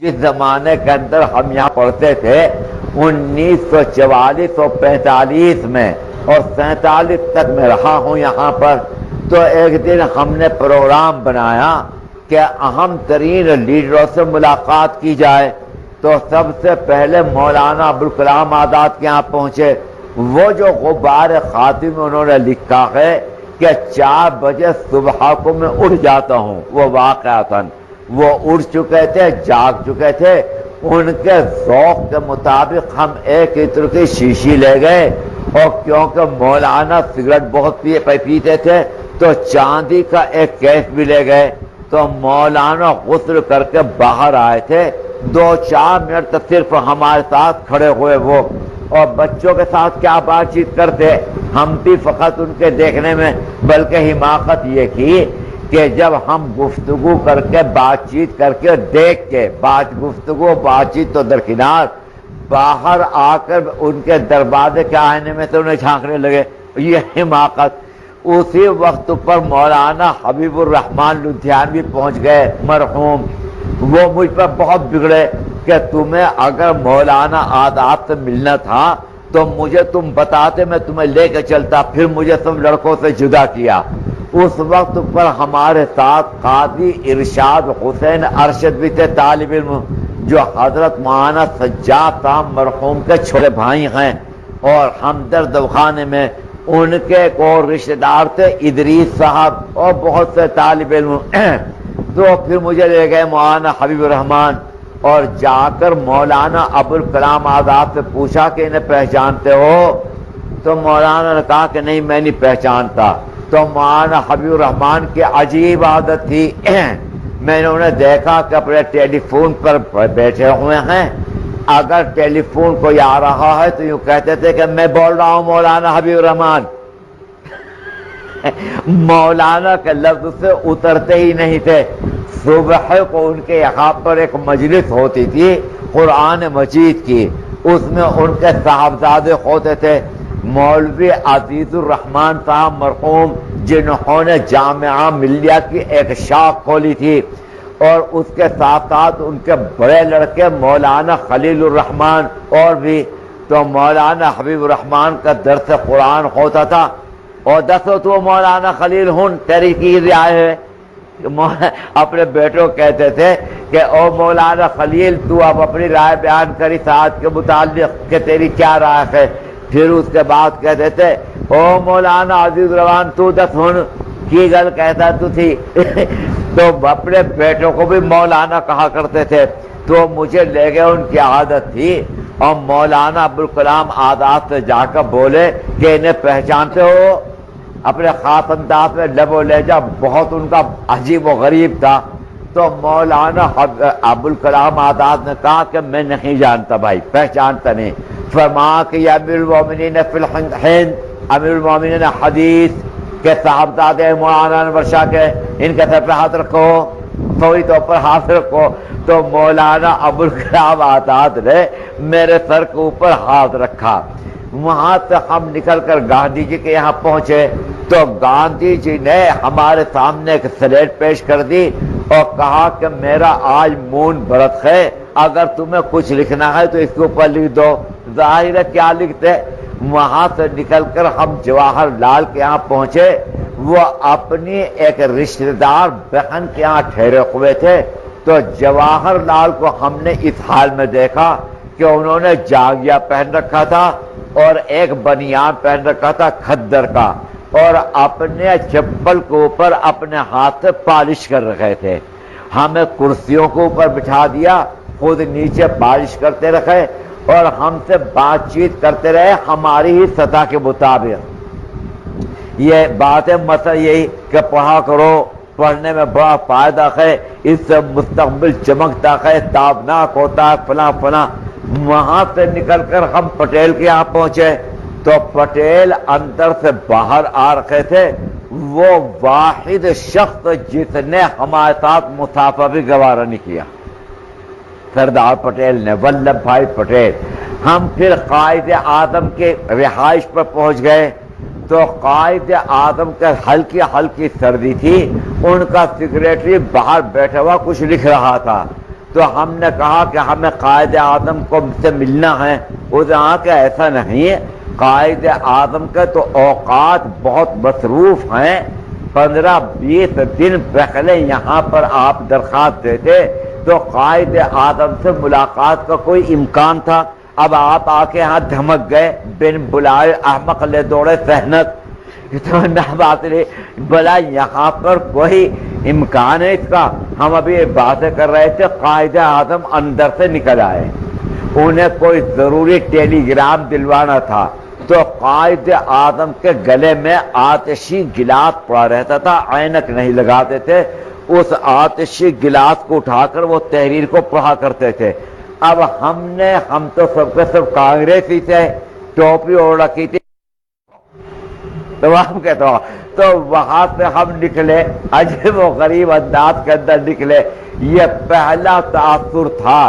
جس زمانے کے اندر ہم یہاں پڑھتے تھے 1944 اور 45 میں اور 47 تک میں رہا ہوں یہاں پر، تو ایک دن ہم نے پروگرام بنایا کہ اہم ترین لیڈروں سے ملاقات کی جائے، تو سب سے پہلے مولانا ابوالکلام آزاد کے یہاں پہنچے۔ وہ جو غبار خاطی میں انہوں نے لکھا ہے کہ 4 بجے صبح کو میں اٹھ جاتا ہوں، وہ واقعتاً وہ اٹھ چکے تھے، جاگ چکے تھے۔ ان کے ذوق کے مطابق ہم ایک عطر کی شیشی لے گئے، اور کیونکہ مولانا سگریٹ بہت پیتے تھے تو چاندی کا ایک کیس بھی لے گئے۔ تو مولانا غسل کر کے باہر آئے تھے، 2-4 منٹ صرف ہمارے ساتھ کھڑے ہوئے وہ، اور بچوں کے ساتھ کیا بات چیت کرتے، ہم بھی فقط ان کے دیکھنے میں، بلکہ حماقت یہ کی کہ جب ہم گفتگو کر کے بات چیت کر کے دیکھ کے گفتگو بات چیت تو درکنار، باہر آ کر ان کے دروازے کے آئینے میں تو انہیں جھانکنے لگے، یہ حماقت۔ اسی وقت پر مولانا حبیب الرحمان لدھیانوی پہنچ گئے مرحوم، وہ مجھ پر بہت بگڑے کہ تمہیں اگر مولانا آزاد سے ملنا تھا تو مجھے تم بتاتے، میں تمہیں لے کے چلتا، پھر مجھے تم لڑکوں سے جدا کیا۔ اس وقت پر ہمارے ساتھ قاضی ارشاد حسین ارشد بھی تھے، طالب علم، جو حضرت مولانا سجاد صاحب مرحوم کے چھوٹے بھائی ہیں، اور ہمدرد خانے میں ان کے ایک اور رشتہ دار تھے ادریس صاحب، اور بہت سے طالب علم۔ تو پھر مجھے لے گئے مولانا حبیب الرحمان، اور جا کر مولانا ابوالکلام آزاد سے پوچھا کہ انہیں پہچانتے ہو؟ تو مولانا نے کہا کہ نہیں، میں نہیں پہچانتا۔ تو مولانا حبیب الرحمان کی عجیب عادت تھی، میں نے انہیں دیکھا کہ اپنے ٹیلی فون پر بیٹھے ہوئے ہیں، اگر ٹیلی فون کوئی آ رہا ہے تو یوں کہتے تھے کہ میں بول رہا ہوں مولانا حبیب الرحمان۔ مولانا کے لفظ سے اترتے ہی نہیں تھے۔ صبح کو ان کے یہاں پر ایک مجلس ہوتی تھی قرآن مجید کی، اس میں ان کے صاحبزادے ہوتے تھے، مولوی عزیز الرحمان صاحب مرحوم، جنہوں نے جامعہ ملیہ کی ایک شاخ کھولی تھی، اور اس کے ساتھ ساتھ ان کے بڑے لڑکے مولانا خلیل الرحمان اور بھی۔ تو مولانا حبیب الرحمان کا درس قرآن ہوتا تھا، اور دسو تو مولانا خلیل ہن تیری کی رائے ہے؟ اپنے بیٹوں کہتے تھے کہ او مولانا خلیل، تو اب اپنی رائے بیان کری ساتھ کے متعلق کہ تیری کیا رائے ہے؟ پھر اس کے بعد کہتے تھے او مولانا عزیز الرحمان، تو دس ہن کی گل کہتا تو تھی۔ تو اپنے بیٹوں کو بھی مولانا کہا کرتے تھے۔ تو مجھے لے گئے، ان کی عادت تھی، اور مولانا ابوالکلام آزاد سے جا کر بولے کہ انہیں پہچانتے ہو؟ اپنے خاص انداز میں لب و لہجہ بہت ان کا عجیب و غریب تھا۔ تو مولانا ابوالکلام آزاد نے کہا کہ میں نہیں جانتا بھائی، پہچانتا نہیں۔ فرمایا کہ یہ امیر المومنین فی الہند، امیر المومنین حدیث کے صاحبزادے مولانا انور شاہ کے، ان کے سر پہ ہاتھ رکھو، فوری طور پر ہاتھ رکھو۔ تو مولانا ابوالکلام آزاد نے میرے سر کے اوپر ہاتھ رکھا۔ وہاں سے ہم نکل کر گاندھی جی کے یہاں پہنچے، تو گاندھی جی نے ہمارے سامنے ایک سلیٹ پیش کر دی اور کہا کہ میرا آج مون برت ہے، اگر تمہیں کچھ لکھنا ہے تو اس کے اوپر لکھ دو۔ ظاہر ہے کیا لکھتے؟ وہاں سے نکل کر ہم جواہر لال کے یہاں پہنچے، وہ اپنی ایک رشتہ دار بہن کے یہاں ٹھہرے ہوئے تھے۔ تو جواہر لال کو ہم نے اس حال میں دیکھا کہ انہوں نے جاگیا پہن رکھا تھا اور ایک بنیان پہن رکھا تھا کھدر کا، اور اپنے چپل کے اوپر اپنے ہاتھ سے پالش کر رکھے تھے۔ ہمیں کرسیوں کے اوپر بٹھا دیا، خود نیچے پالش کرتے رکھے، اور ہم سے بات چیت کرتے رہے ہماری ہی سطح کے مطابق۔ یہ بات ہے مسئلہ یہی کہ پڑھا کرو، پڑھنے میں بڑا فائدہ ہے، اس سے مستقبل چمکتا ہے، تابناک ہوتا ہے، فلاں فلاں۔ وہاں سے نکل کر ہم پٹیل کے یہاں پہنچے، تو پٹیل اندر سے باہر آ رکھے تھے، وہ واحد شخص جس نے ہمارے ساتھ مسافہ بھی گوارا نہیں کیا، سردار پٹیل نے، ولبھ بھائی پٹیل۔ ہم پھر قائد اعظم کے رہائش پر پہنچ گئے، تو قائد اعظم کے ہلکی ہلکی سردی تھی، ان کا سیکریٹری باہر بیٹھا ہوا کچھ لکھ رہا تھا۔ تو ہم نے کہا کہ ہمیں قائد اعظم کو سے ملنا ہے. اس نے کہا کہ ایسا نہیں ہے، قائد اعظم کے تو اوقات بہت مصروف ہیں، 15-20 دن پہلے یہاں پر آپ درخواست دیتے تو قائد اعظم سے ملاقات کا کوئی امکان تھا. اب آپ آ کے یہاں دھمک گئے، بن بلائے احمق لے دوڑے سہنت. تو نہ بات نہیں، بلا یہاں پر کوئی امکان ہے اس کا. ہم ابھی باتیں کر رہے تھے، قائد اعظم اندر سے نکل آئے، انہیں کوئی ضروری ٹیلی گرام دلوانا تھا. تو قائد اعظم کے گلے میں آتشی گلاس پڑا رہتا تھا، عینک نہیں لگاتے تھے. اس آتشی گلاس کو اٹھا کر وہ تحریر کو پڑھا کرتے تھے. اب ہم تو سب کے سب کانگریسی تھے، ٹوپی اوڑھ رکھی تھی تو آپ کہتے ہو. تو وہاں سے ہم نکلے، عجیب و غریب انداز کے اندر نکلے. یہ پہلا تاثر تھا